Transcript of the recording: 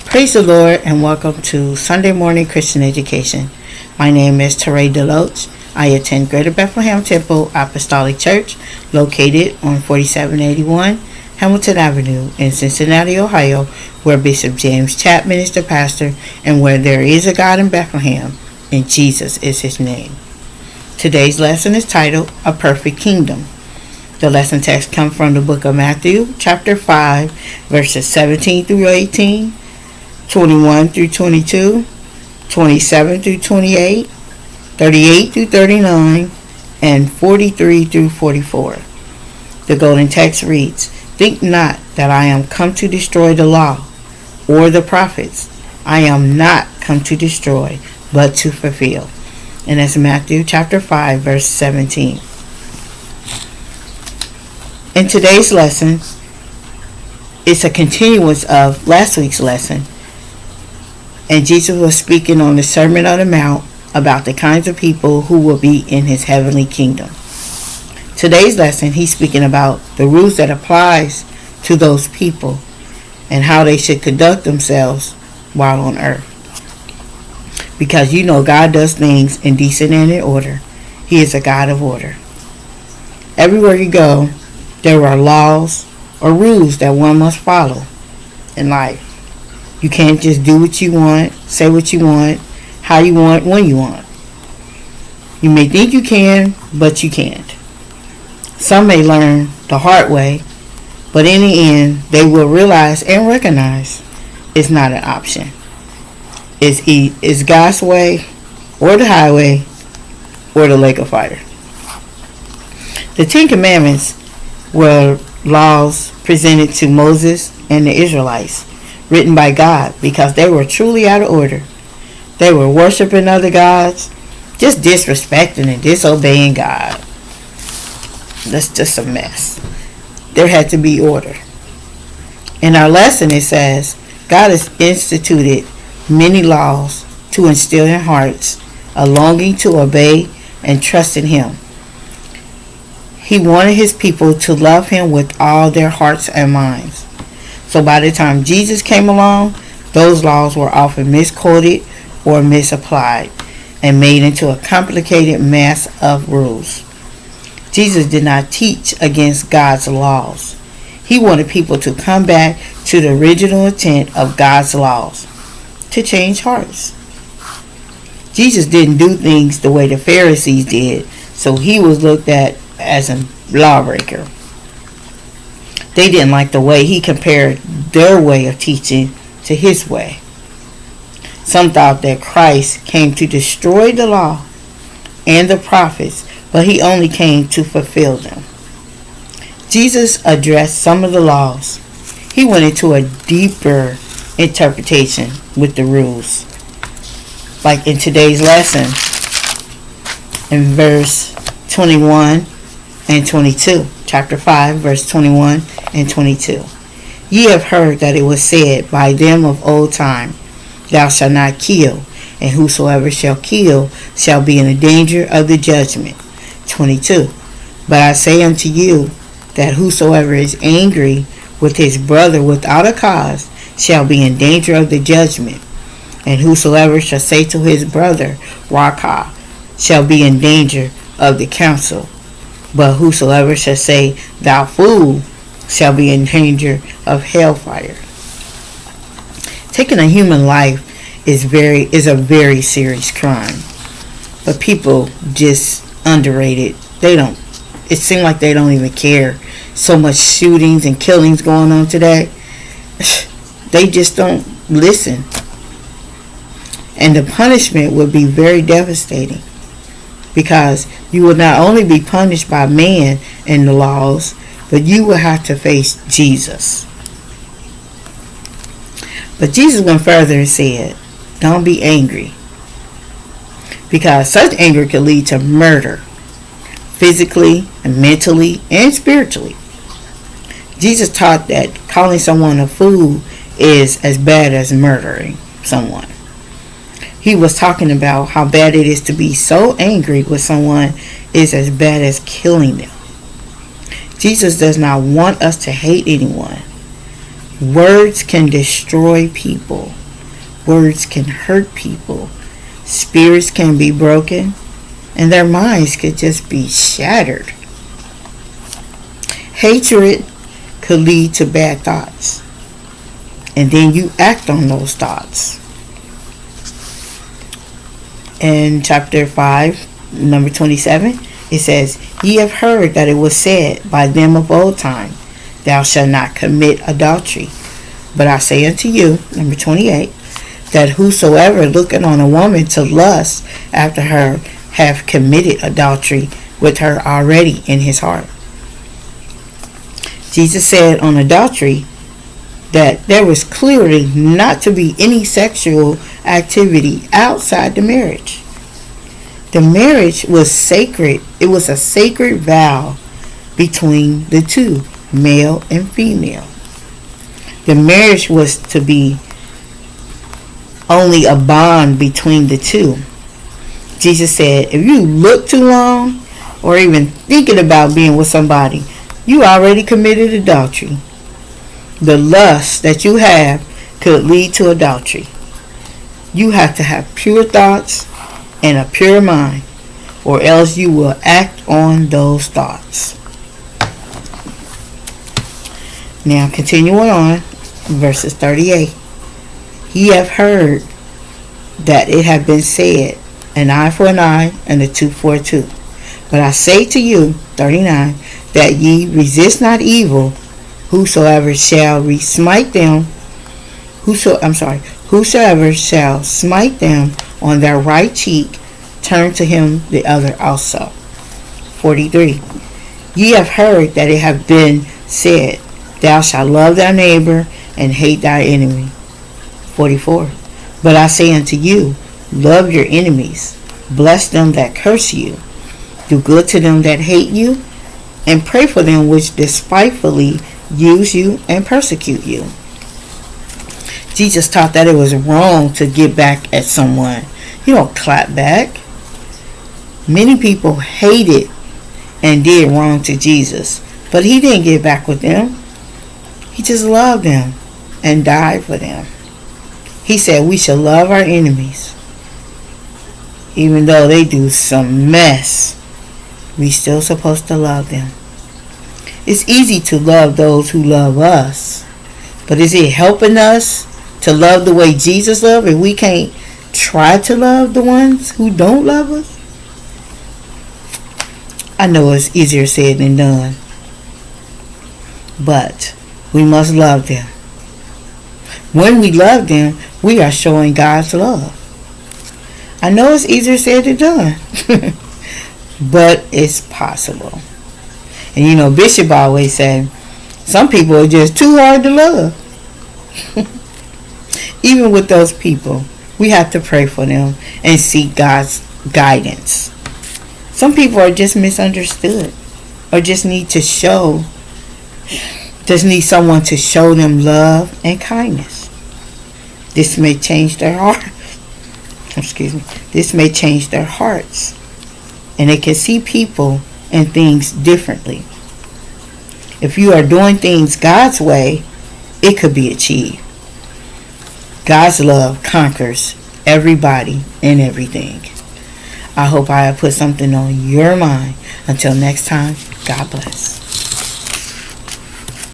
Praise the Lord and welcome to Sunday Morning Christian Education. My name is Teraie Deloach. I attend Greater Bethlehem Temple Apostolic Church located on 4781 Hamilton Avenue in Cincinnati, Ohio, where Bishop James Chapman is the pastor and where there is a God in Bethlehem and Jesus is his name. Today's lesson is titled A Perfect Kingdom. The lesson text comes from the book of Matthew, chapter 5, verses 17 through 18, 21 through 22, 27 through 28, 38 through 39, and 43 through 44. The golden text reads, "Think not that I am come to destroy the law or the prophets. I am not come to destroy, but to fulfill." And that's Matthew chapter 5, verse 17. In today's lesson, it's a continuance of last week's lesson. And Jesus was speaking on the Sermon on the Mount about the kinds of people who will be in his heavenly kingdom. Today's lesson, he's speaking about the rules that applies to those people and how they should conduct themselves while on earth. Because you know God does things in decent and in order. He is a God of order. Everywhere you go, there are laws or rules that one must follow in life. You can't just do what you want, say what you want, how you want, when you want. You may think you can, but you can't. Some may learn the hard way, but in the end, they will realize and recognize it's not an option. It's God's way, or the highway, or the lake of fire. The Ten Commandments were laws presented to Moses and the Israelites, written by God, because they were truly out of order. They were worshiping other gods, just disrespecting and disobeying God. That's just a mess. There had to be order. In our lesson it says, God has instituted many laws to instill in hearts a longing to obey and trust in him. He wanted his people to love him with all their hearts and minds. So by the time Jesus came along, those laws were often misquoted or misapplied and made into a complicated mess of rules. Jesus did not teach against God's laws. He wanted people to come back to the original intent of God's laws, to change hearts. Jesus didn't do things the way the Pharisees did, so he was looked at as a lawbreaker. They didn't like the way he compared their way of teaching to his way. Some thought that Christ came to destroy the law and the prophets, but he only came to fulfill them. Jesus addressed some of the laws. He went into a deeper interpretation with the rules. Like in today's lesson, in verse 21 and 22. Chapter 5, verse 21 and 22. Ye have heard that it was said by them of old time, Thou shalt not kill, and whosoever shall kill shall be in the danger of the judgment. 22. But I say unto you, that whosoever is angry with his brother without a cause shall be in danger of the judgment. And whosoever shall say to his brother, Rakah, shall be in danger of the council. But whosoever shall say, Thou fool, shall be in danger of hellfire. Taking a human life is a very serious crime. But people just underrate it. It seems like they don't even care. So much shootings and killings going on today. They just don't listen. And the punishment would be very devastating. Because you will not only be punished by man and the laws, but you will have to face Jesus. But Jesus went further and said, don't be angry. Because such anger can lead to murder, physically and mentally and spiritually. Jesus taught that calling someone a fool is as bad as murdering someone. He was talking about how bad it is to be so angry with someone is as bad as killing them. Jesus does not want us to hate anyone, Words can destroy people. Words can hurt people. Spirits can be broken, and their minds could just be shattered. Hatred could lead to bad thoughts, and then you act on those thoughts. In chapter 5, number 27, it says, Ye have heard that it was said by them of old time, Thou shalt not commit adultery. But I say unto you, number 28, that whosoever looketh on a woman to lust after her hath committed adultery with her already in his heart. Jesus said on adultery that there was clearly not to be any sexual activity outside the marriage. The marriage was sacred. It was a sacred vow between the two, male and female. The marriage was to be only a bond between the two. Jesus said, if you look too long or even thinking about being with somebody, you already committed adultery. The lust that you have could lead to adultery. You have to have pure thoughts and a pure mind, or else you will act on those thoughts. Now continuing on, verses 38. Ye have heard that it hath been said, an eye for an eye, and a tooth for a tooth. But I say to you, 39, that ye resist not evil. Whosoever shall smite them, whosoever shall smite them on their right cheek, turn to him the other also. 43. Ye have heard that it hath been said, Thou shalt love thy neighbor and hate thy enemy. 44. But I say unto you, love your enemies, bless them that curse you, do good to them that hate you, and pray for them which despitefully use you and persecute you. Jesus taught that it was wrong to get back at someone. You don't clap back. Many people hated and did wrong to Jesus, but he didn't get back with them. He just loved them and died for them. He said we should love our enemies. Even though they do some mess, we still supposed to love them. It's easy to love those who love us, but is it helping us to love the way Jesus loved if we can't try to love the ones who don't love us? I know it's easier said than done, but we must love them. When we love them, we are showing God's love. I know it's easier said than done, but it's possible. And you know, Bishop always said, some people are just too hard to love. Even with those people, we have to pray for them and seek God's guidance. Some people are just misunderstood, or just need someone to show them love and kindness. This may change their heart. This may change their hearts, and they can see people and things differently. If you are doing things God's way, it could be achieved. God's love conquers everybody and everything. I hope I have put something on your mind. Until next time, God bless.